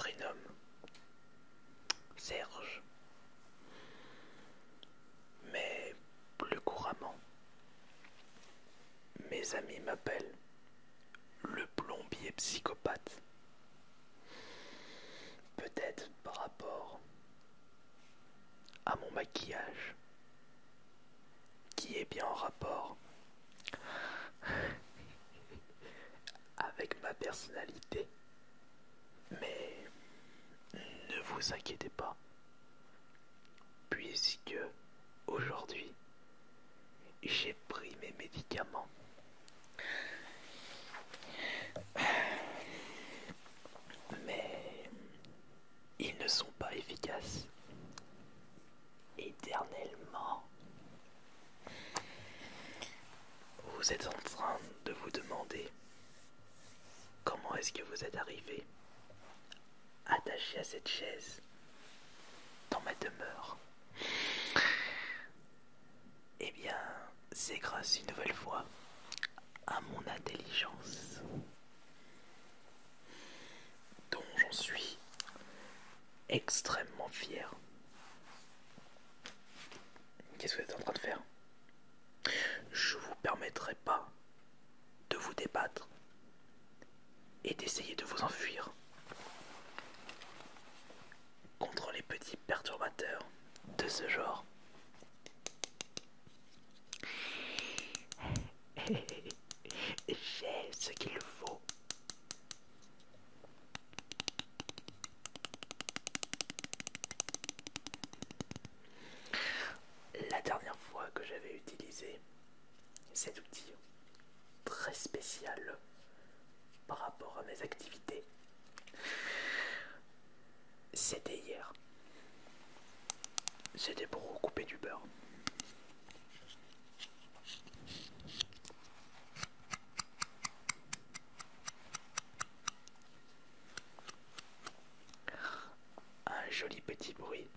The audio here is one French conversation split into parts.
prénomme Serge, mais plus couramment, mes amis m'appellent le plombier psychopathe. Peut-être par rapport à mon maquillage, qui est bien en rapport avec ma personnalité. Mais ne vous inquiétez pas, puisque aujourd'hui j'ai pris mes médicaments. Mais ils ne sont pas efficaces éternellement. Vous êtes en train de vous demander comment est-ce que vous êtes arrivé attaché à cette chaise dans ma demeure. Eh bien, c'est grâce une nouvelle fois à mon intelligence, dont j'en suis extrêmement fier. Qu'est-ce que vous êtes en train de faire? Je vous permettrai pas de vous débattre et d'essayer de vous enfuir contre les petits perturbateurs de ce genre. J'ai ce qu'il faut. La dernière fois que j'avais utilisé cet outil très spécial par rapport à mes activités, c'était hier. C'était pour recouper du beurre. Un joli petit bruit,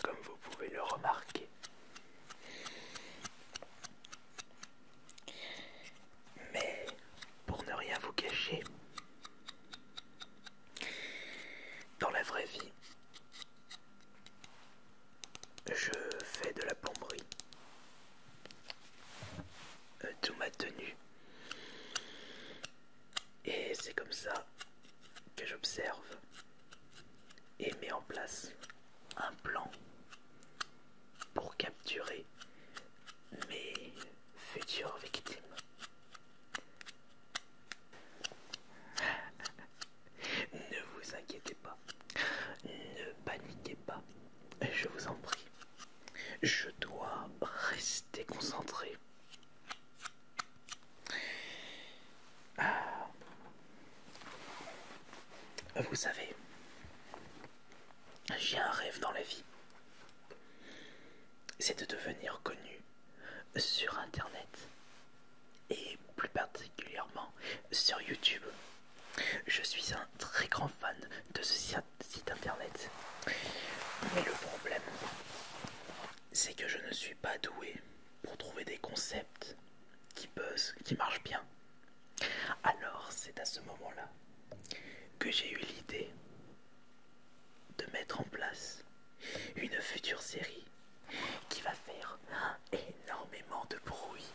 comme vous pouvez le remarquer. Mais pour ne rien vous cacher, dans la vraie vie, je fais de la plomberie. D'où ma tenue. Et c'est comme ça que j'observe et mets en place un plan pour capturer mes futures victimes. Ne vous inquiétez pas, ne paniquez pas, je vous en prie. Je dois rester concentré. Ah. Vous savez, j'ai un rêve dans la vie. C'est de devenir connu sur Internet. Et plus particulièrement sur YouTube. Je suis un très grand fan de ce site Internet. Mais le problème, c'est que je ne suis pas doué pour trouver des concepts qui buzzent, qui marchent bien. Alors c'est à ce moment-là que j'ai eu l'idée de mettre en place une future série qui va faire énormément de bruit.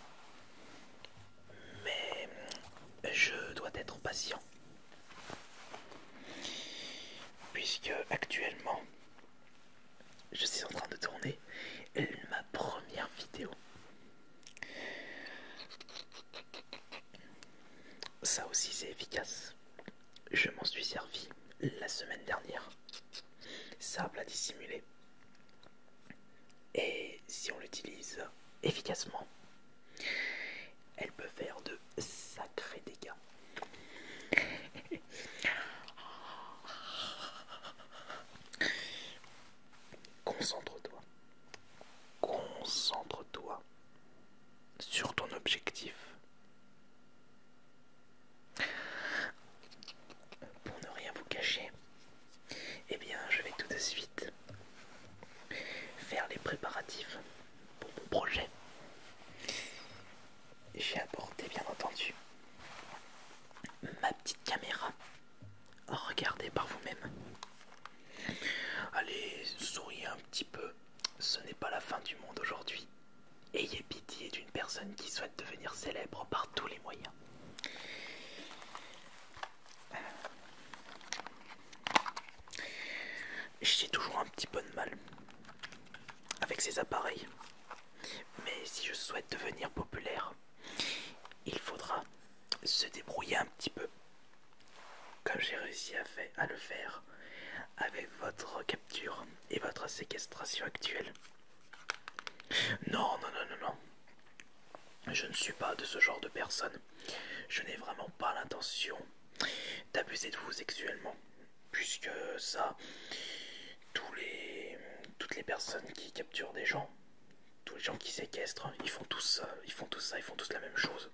Mais je dois être patient, puisque actuellement je suis en train de tourner ma première vidéo. Ça aussi c'est efficace. Je m'en suis servi la semaine dernière. Simple à dissimuler. Et si on l'utilise efficacement, elle peut faire de sacrés dégâts. Concentre-toi. Concentre-toi sur ton objectif. Pour ne rien vous cacher, eh bien je vais tout de suite faire les préparatifs pour mon projet. J'ai apporté bien entendu ma petite caméra. Regardez par vous-même. Allez, souriez un petit peu. Ce n'est pas la fin du monde aujourd'hui. Ayez pitié d'une personne qui souhaite devenir célèbre par tous les moyens. J'ai toujours un petit peu de mal avec ces appareils. Mais si je souhaite devenir populaire, il faudra se débrouiller un petit peu. Comme j'ai réussi à le faire avec votre capture et votre séquestration actuelle. Non, non, non, non, non. Je ne suis pas de ce genre de personne. Je n'ai vraiment pas l'intention d'abuser de vous sexuellement. Puisque ça, toutes les personnes qui capturent des gens, tous les gens qui séquestrent, ils font tous ça, ils font tous la même chose.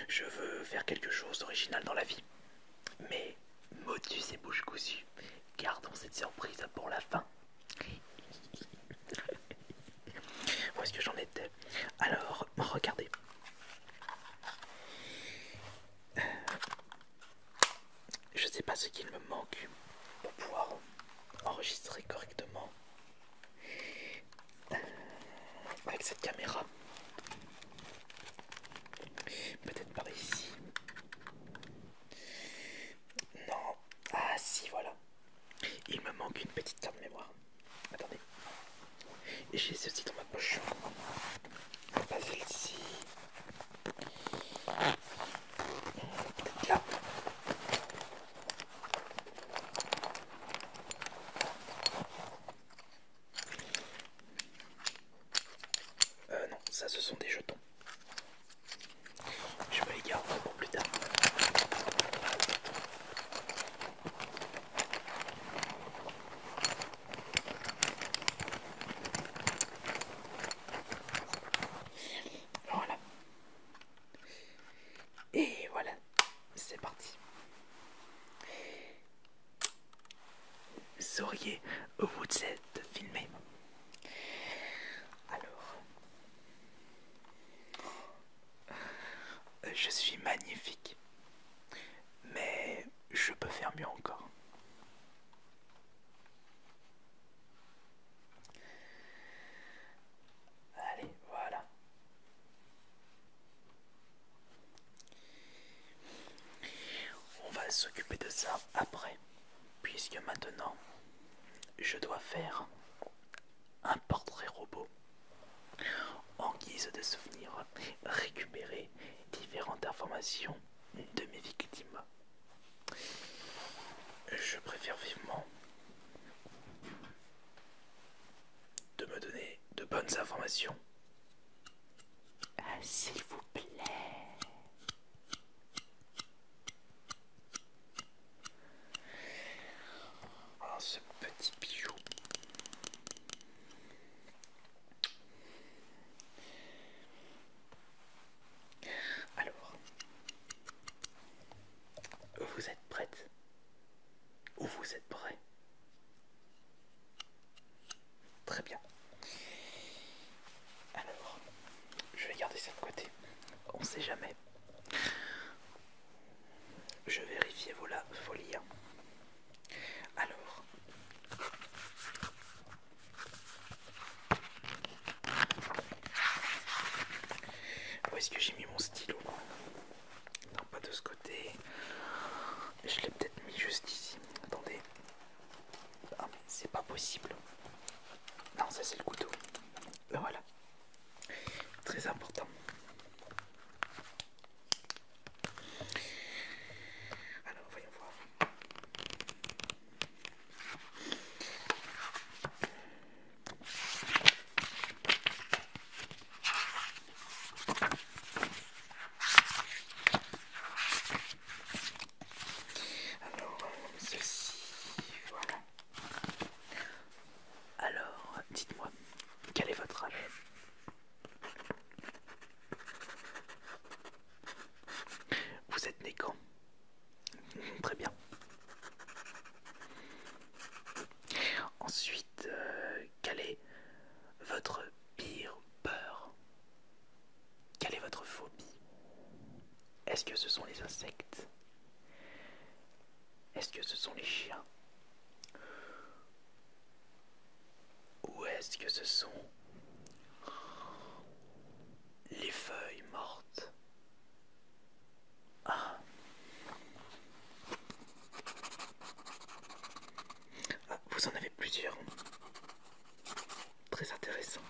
Je veux faire quelque chose d'original dans la vie. Mais motus et bouche cousue, gardons cette surprise pour la fin. Où est-ce que j'en étais? Alors, regardez. Je sais pas ce qu'il me manque pour pouvoir enregistrer correctement avec cette caméra. Peut-être par ici. Non. Ah si, voilà. Il me manque une petite carte mémoire. Attendez. Et j'ai ceci dans ma poche. Pas celle-ci. Peut-être là. Non, ça ce sont des jetons. Je me les garde pour plus tard. Voilà. Et voilà, c'est parti. Souriez, vous êtes filmé. Alors, je suis magnifique, mais je peux faire mieux encore. Allez, voilà. On va s'occuper de ça après, puisque maintenant, je dois faire un portrait robot en guise de souvenir, récupérer différentes informations de mes victimes. Je préfère vivement de me donner de bonnes informations. S'il vous plaît. Oh, ce petit bijou. Alors, vous êtes prête? Ou vous êtes prêt? Très bien. Alors, je vais garder ça de côté. On sait jamais. Je vérifie vos liens. Alors, où est-ce que j'ai mis mon stylo? Non, pas de ce côté. Je l'ai peut-être mis juste ici. Attendez. Ah, mais c'est pas possible. Non, ça c'est le couteau. Voilà. Très important. Alors, voyons voir. Alors, ceci, voilà. Alors, dites-moi, quel est votre âge? Vous êtes né quand? Très bien. Ensuite, quelle est votre pire peur? Quelle est votre phobie? Est-ce que ce sont les insectes? Est-ce que ce sont les mes chiens? Où est-ce que ce sont les feuilles mortes? Ah. Ah, vous en avez plusieurs. Très intéressant.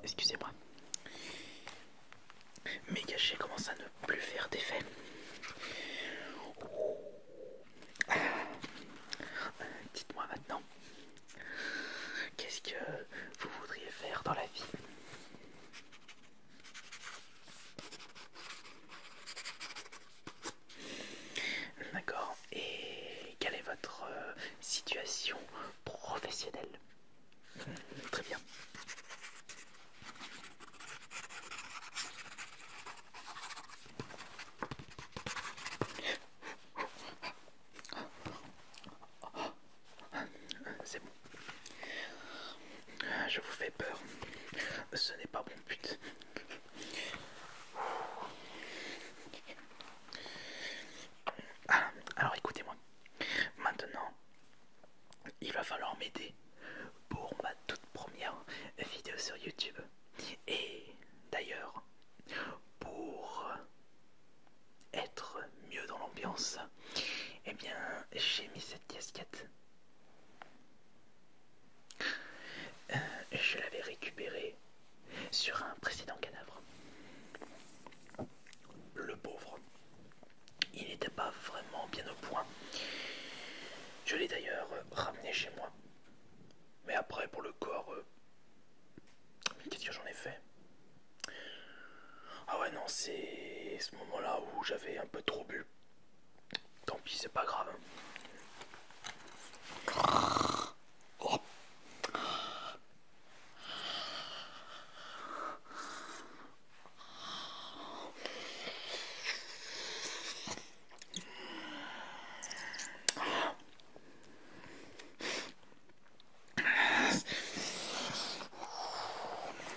Excusez-moi. Mes cachets commencent à ne plus faire d'effet. Dites-moi maintenant, qu'est-ce que vous voudriez faire dans la vie? D'accord. Et quelle est votre situation professionnelle? Très bien. C'est bon. Je vous fais peur. Ce n'est pas mon but. Ah, alors écoutez-moi. Maintenant, il va falloir m'aider pour ma toute première vidéo sur YouTube. Et d'ailleurs, pour être mieux dans l'ambiance, eh bien, j'ai mis cette casquette. Je l'avais récupérée sur un précédent cadavre. Le pauvre, il n'était pas vraiment bien au point. Je l'ai d'ailleurs ramené chez moi. Mais après, pour le corps, qu'est-ce que j'en ai fait? Ah ouais, non, c'est ce moment-là où j'avais un peu trop bu. Tant pis, c'est pas grave.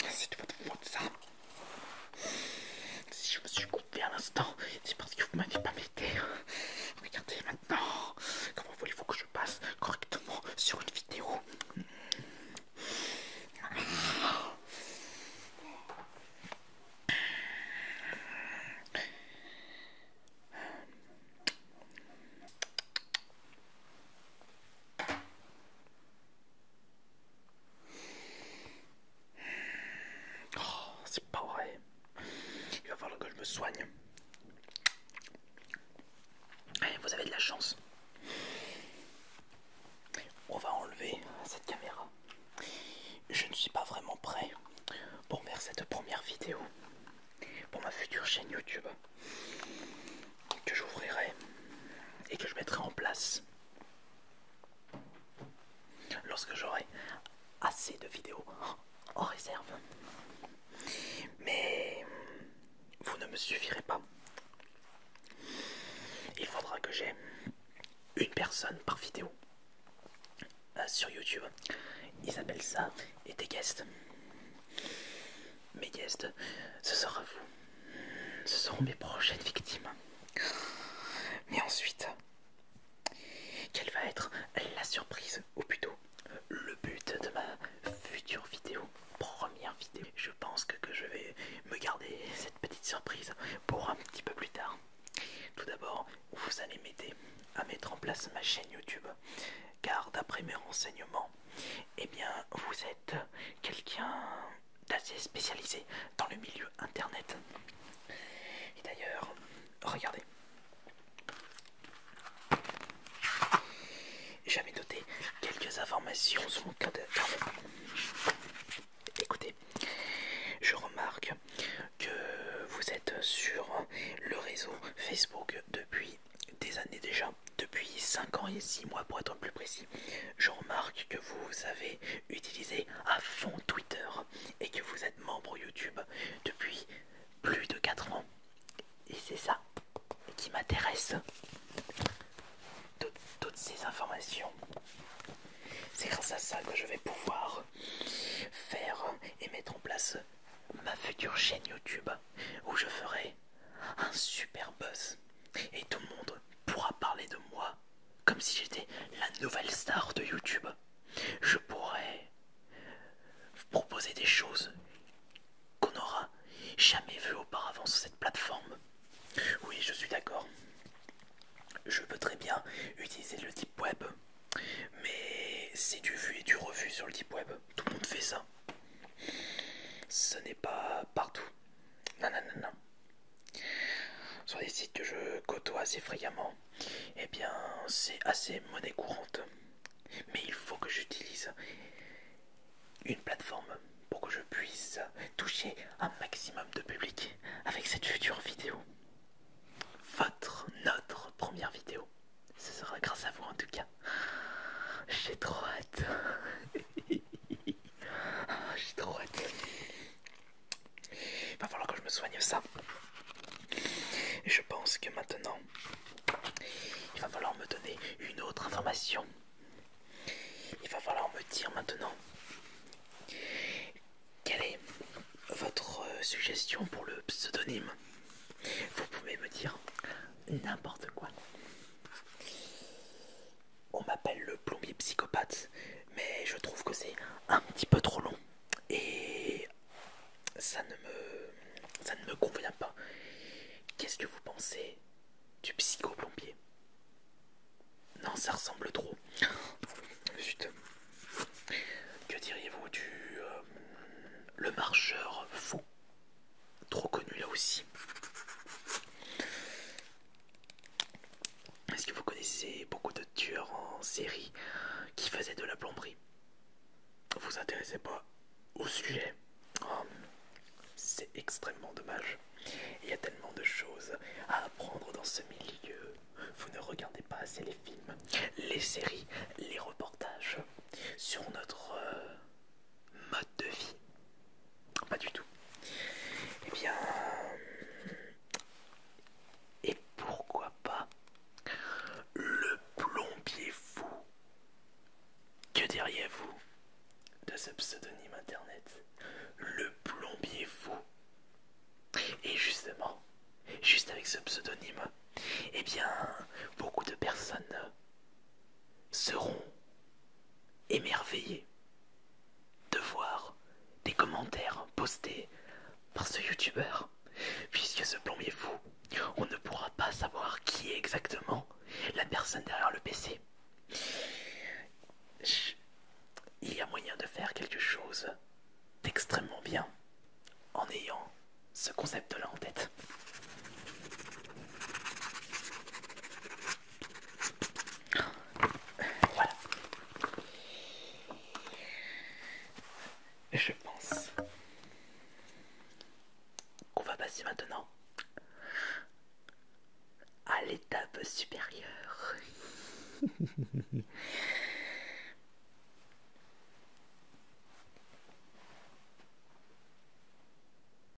C'est de votre faute, ça. Si je me suis coupé à l'instant, c'est parce que vous m'avez pas m'aider. Regardez maintenant. Comment voulez-vous que je passe correctement sur une vidéo? Oh, c'est pas vrai. Il va falloir que je me soigne. Vous avez de la chance. On va enlever cette caméra. Je ne suis pas vraiment prêt pour faire cette première vidéo pour ma future chaîne YouTube que j'ouvrirai et que je mettrai en place lorsque j'aurai assez de vidéos en réserve. Mais vous ne me suffirez pas. Il faudra que j'ai une personne par vidéo sur YouTube. Ils appellent ça des guests. Mes guests, ce sera vous. Ce seront mes prochaines victimes. Mais ensuite, quelle va être la surprise, ou plutôt le but de ma future vidéo, première vidéo? Je pense que je vais me garder cette petite surprise pour un petit peu plus tard. Tout d'abord, vous allez m'aider à mettre en place ma chaîne YouTube, car d'après mes renseignements, eh bien, vous êtes quelqu'un d'assez spécialisé dans le milieu internet. Et d'ailleurs, regardez, j'avais noté quelques informations sur mon carnet. Écoutez, je remarque que vous êtes sur le réseau Facebook depuis des années déjà, depuis 5 ans et 6 mois pour être plus précis. Je remarque que vous avez utilisé à fond Twitter place ma future chaîne YouTube où je ferai un super buzz et tout le monde pourra parler de moi comme si j'étais la nouvelle star de YouTube. Je pourrais proposer des choses qu'on n'aura jamais vues auparavant sur cette plateforme. Oui, je suis d'accord. Je peux très bien utiliser le deep web, mais c'est du vu et du revu sur le deep web. Tout le monde fait ça. Ce n'est pas partout. Non, non, non, non. Sur les sites que je côtoie assez fréquemment, eh bien, c'est assez monnaie courante. Mais il faut que j'utilise une plateforme pour que je puisse toucher un maximum de public avec cette future vidéo. Notre première vidéo. Ce sera grâce à vous en tout cas. J'ai trop hâte. J'ai trop hâte. Il va falloir que je me soigne ça. Et je pense que maintenant, il va falloir me donner une autre information. Il va falloir me dire maintenant quelle est votre suggestion pour le pseudonyme. Vous pouvez me dire n'importe quoi. On m'appelle le plombier psychopathe, mais je trouve que c'est un petit peu trop long et ça ne me convient pas. Qu'est-ce que vous pensez du psychoplombier? Non, ça ressemble trop. Zut. Que diriez-vous du le marcheur fou? Trop connu là aussi. Est-ce que vous connaissez beaucoup de tueurs en série qui faisaient de la plomberie? Vous vous intéressez pas au sujet? Oh, c'est extrêmement dommage. Il y a tellement de choses à apprendre dans ce milieu. Vous ne regardez pas assez les films, les séries, les reportages sur notre mode de vie. Pas du tout. Eh bien... Et pourquoi pas le plombier fou? Que diriez-vous de ce pseudonyme internet? Le plombier fou. Et justement, juste avec ce pseudonyme, eh bien, beaucoup de personnes seront émerveillées de voir des commentaires postés par ce youtubeur, puisque ce plombier fou, on ne pourra pas savoir qui est exactement la personne derrière le PC. Il y a moyen de faire quelque chose d'extrêmement bien en ayant ce concept-là en tête. Voilà. Je pense qu'on va passer maintenant à l'étape supérieure.